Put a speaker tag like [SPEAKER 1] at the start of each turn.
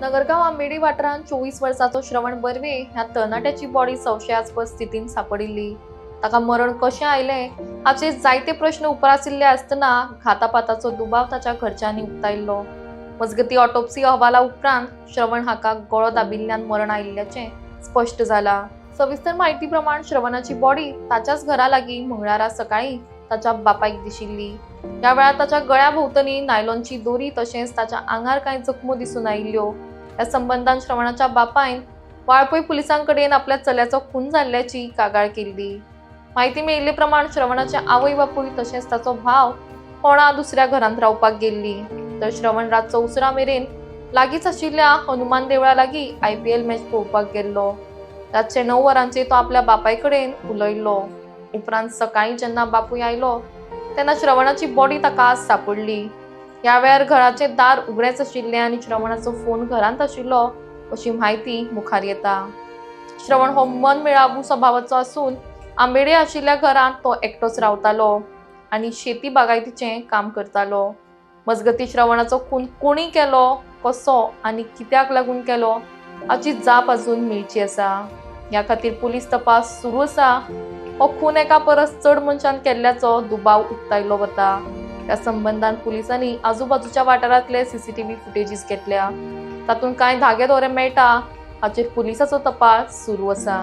[SPEAKER 1] नगरगाव आंबेडी वाठारात 24 वर्षाचो श्रवण बर्वे ह्या तरणाट्याची बॉडी संशयास्पद स्थितीत सापडिल्ली। ताका मरण कशें आयलें हाचे जायते प्रश्न उपरासिल्ले आसतना घातापाताचो दुबाव ताच्या घरच्यांनी उक्तायल्लो। मजगती ऑटोप्सी अहवाला उपरांत श्रवण हाका गळो दाबिल्ल्यान मरण आयिल्ल्याचें स्पष्ट जाला। सविस्तर माहिती प्रमाण श्रवणाची बॉडी ताच्याच घरा लागीं मंगळारा सकाळी ताच्या बापायक दिशिल्ली। या वेळार ताच्या गळ्या भोवतणी नायलॉनची दोरी तशेंच ताच्या आंगार कांय जखमो दिसून आयिल्ल्यो। या संबंधान श्रवणाच्या बापायन वाळपय पुलिसांकडेन आपल्या चल्याचो खून जाल्ल्याची कागाळ केल्ली। माहिती मेळिल्ले प्रमाण श्रवणाचे आवय बापूय तशेंच ताचो भाव कोणा दुसऱ्या घरांत रावपाक गेल्ली, तर श्रवण रातचो उसरा मेरेन लागींच आशिल्ल्या हनुमान देवळा लागीं IPL मॅच पळोवपाक गेल्लो। रातचे 9 वरांचेर तो आपल्या बापाय कडेन उलयल्लो। उपरांत सकाळीं जेन्ना बापूय आयलो तेन्ना श्रवणाची बॉडी ताका सापडली। ह्या वेळार घराचे दार उगडेच आशिल्लें आनी श्रवणाचो फोन घरांत आशिल्लो अशी माहिती मुखार येता। श्रवण हो मनमेळावू स्वभावाचो आसून आंबेडे आशिल्ल्या घरांत तो एकटोच रावतालो आनी शेती बागायतीचें काम करतालो। मजगती श्रवणाचो खून कोणी केलो, कसो आनी कित्याक लागून केलो हाची जाप अजून मेळची आसा। ह्या खातीर पुलीस तपास सुरू आसा। हो खून एका परस चड मनशान केल्ल्याचो दुबाव उक्तायलो वता। त्या संबंधान पुलिसांनी आजूबाजूच्या वाठारांतले CCTV फुटेजीस घेतल्या। तातूंत कांय धागे दोरे मेळटा हाचेर पुलिसाचो तपास सुरू आसा।